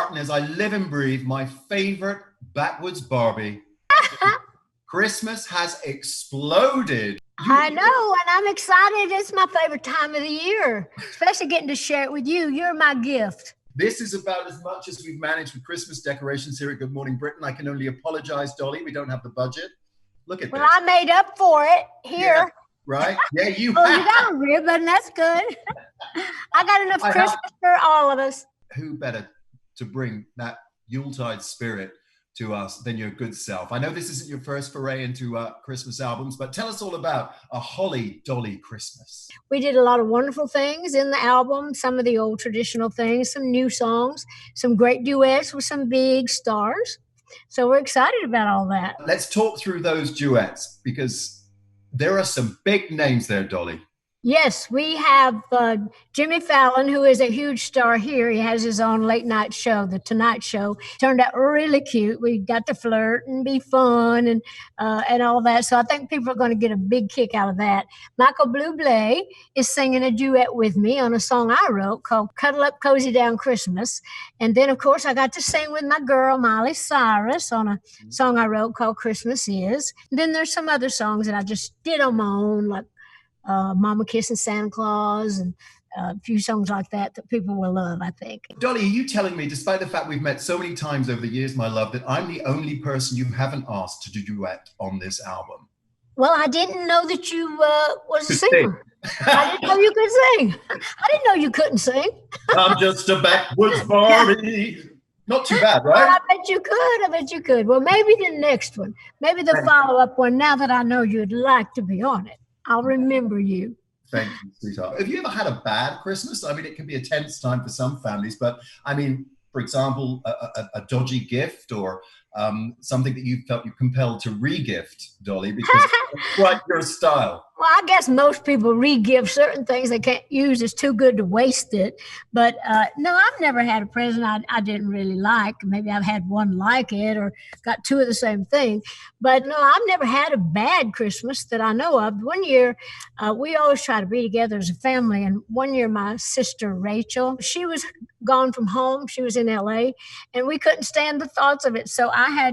Parton is I live and breathe my favorite backwoods Barbie. Christmas has exploded. I know, and I'm excited. It's my favorite time of the year, especially getting to share it with you. You're my gift. This is about as much as we've managed with Christmas decorations here at Good Morning Britain. I can only apologize, Dolly. We don't have the budget. Look at this. Well, I made up for it here. Yeah, right? Yeah, you Oh, you got a ribbon. That's good. I got enough Christmas for all of us. Who better to bring that Yuletide spirit to us than your good self? I know this isn't your first foray into Christmas albums, but tell us all about A Holly Dolly Christmas. We did a lot of wonderful things in the album, some of the old traditional things, some new songs, some great duets with some big stars. So we're excited about all that. Let's talk through those duets, because there are some big names there, Dolly. Yes, we have Jimmy Fallon, who is a huge star here. He has his own late night show, The Tonight Show. Turned out really cute. We got to flirt and be fun and all that. So I think people are going to get a big kick out of that. Michael Buble is singing a duet with me on a song I wrote called Cuddle Up, Cozy Down Christmas. And then, of course, I got to sing with my girl, Miley Cyrus, on a song I wrote called Christmas Is. And then there's some other songs that I just did on my own, like Mama Kissing Santa Claus and a few songs like that people will love, I think. Dolly, are you telling me, despite the fact we've met so many times over the years, my love, that I'm the only person you haven't asked to do duet on this album? Well, I didn't know that you was a singer. I didn't know you could sing. I didn't know you couldn't sing. I'm just a backwoods Barbie. Not too bad, right? Well, I bet you could. Well, maybe the next one, maybe the follow-up one, now that I know you'd like to be on it. I'll remember you. Thank you, sweetheart. Have you ever had a bad Christmas? I mean, it can be a tense time for some families, but I mean, for example, a dodgy gift or something that you felt you compelled to re-gift, Dolly, because it's quite your style. Well, I guess most people re-give certain things they can't use. It's too good to waste it. But no, I've never had a present I didn't really like. Maybe I've had one like it or got two of the same thing. But no, I've never had a bad Christmas that I know of. One year, we always try to be together as a family. And one year, my sister, Rachel, she was gone from home. She was in LA, and we couldn't stand the thoughts of it. So I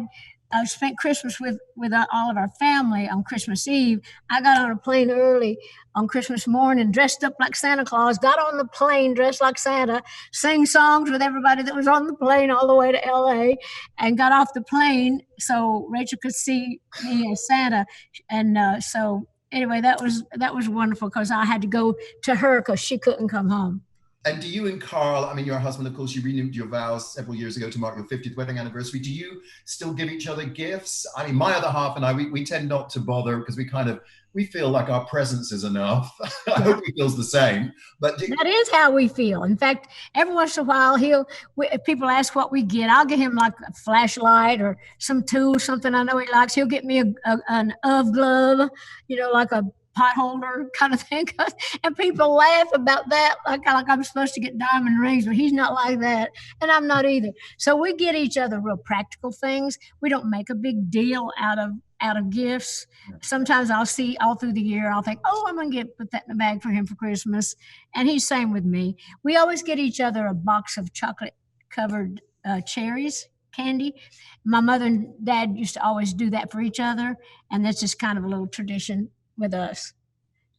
spent Christmas with all of our family on Christmas Eve. I got on a plane early on Christmas morning, dressed up like Santa Claus, got on the plane dressed like Santa, sang songs with everybody that was on the plane all the way to LA, and got off the plane so Rachel could see me as Santa. And so anyway, that was wonderful because I had to go to her because she couldn't come home. And do you and Carl, I mean, your husband, of course, you renewed your vows several years ago to mark your 50th wedding anniversary. Do you still give each other gifts? I mean, my other half and I, we tend not to bother because we feel like our presence is enough. I hope he feels the same. But that is how we feel. In fact, every once in a while, if people ask what we get, I'll get him like a flashlight or some tool, something I know he likes. He'll get me an UV glove, like a pot holder kind of thing, and people laugh about that like I'm supposed to get diamond rings, but he's not like that, and I'm not either. So we get each other real practical things. We don't make a big deal out of gifts. Sometimes I'll see all through the year, I'll think, I'm gonna put that in the bag for him for Christmas, and he's same with me. We always get each other a box of chocolate covered cherries, candy. My mother and dad used to always do that for each other, and that's just kind of a little tradition with us.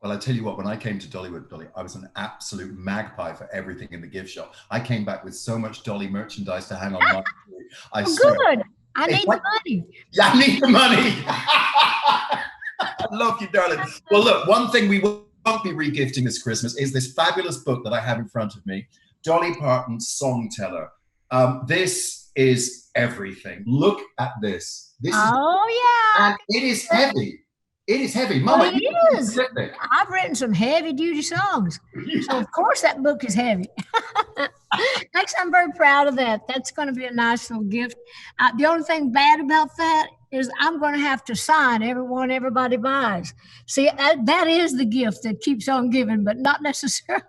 Well, I tell you what, when I came to Dollywood, Dolly, I was an absolute magpie for everything in the gift shop. I came back with so much Dolly merchandise to hang on my tree. Good. I need the money. Yeah, I need the money. I love you, darling. Well, look, one thing we won't be re-gifting this Christmas is this fabulous book that I have in front of me, Dolly Parton, Songteller. This is everything. Look at this. Yeah. And it is heavy. It is heavy. Mama, it is. I've written some heavy-duty songs. So, of course, that book is heavy. Next, I'm very proud of that. That's going to be a nice little gift. The only thing bad about that is I'm going to have to sign everyone everybody buys. See, that is the gift that keeps on giving, but not necessarily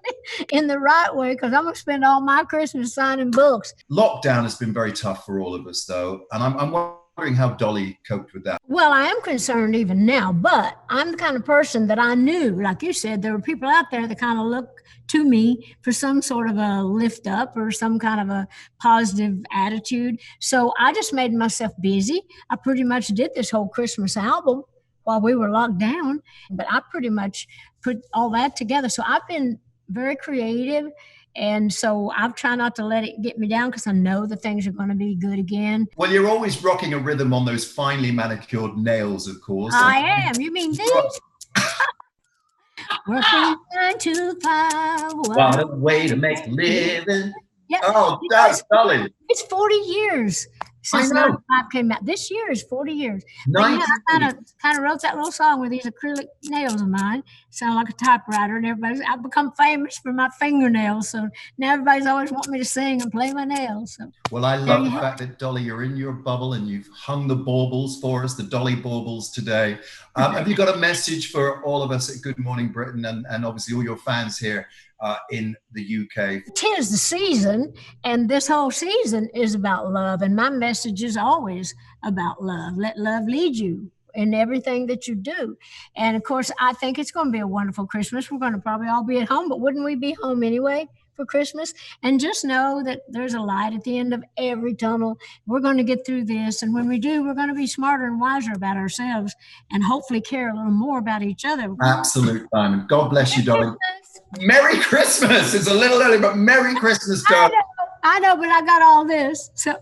in the right way, because I'm going to spend all my Christmas signing books. Lockdown has been very tough for all of us, though. And I'm wondering how Dolly coped with that. Well, I am concerned even now, but I'm the kind of person that I knew, like you said, there were people out there that kind of look to me for some sort of a lift up or some kind of a positive attitude. So I just made myself busy. I pretty much did this whole Christmas album while we were locked down, but I pretty much put all that together. So I've been very creative. And so I've tried not to let it get me down because I know that things are going to be good again. Well, you're always rocking a rhythm on those finely manicured nails, of course. I am. You mean this? Working 9 to 5. What a way to make a living. Yeah. Oh, that's Dolly. It's 40 years since 95 came out. This year is 40 years. Yeah, I kind of wrote that little song with these acrylic nails of mine. Sound like a typewriter, and I've become famous for my fingernails. So now everybody's always wanting me to sing and play my nails. So. Well, I love the fact that, Dolly, you're in your bubble and you've hung the baubles for us, the Dolly baubles today. Have you got a message for all of us at Good Morning Britain and obviously all your fans here in the UK? 'Tis the season, and this whole season is about love, and my message is always about love. Let love lead you in everything that you do. And of course, I think it's going to be a wonderful Christmas. We're going to probably all be at home, but wouldn't we be home anyway for Christmas? And just know that there's a light at the end of every tunnel. We're going to get through this, and when we do, we're going to be smarter and wiser about ourselves and hopefully care a little more about each other. Absolute diamond. God bless you, Dolly. Merry Christmas. It's a little early, but Merry Christmas, Dolly. I know, but I got all this. So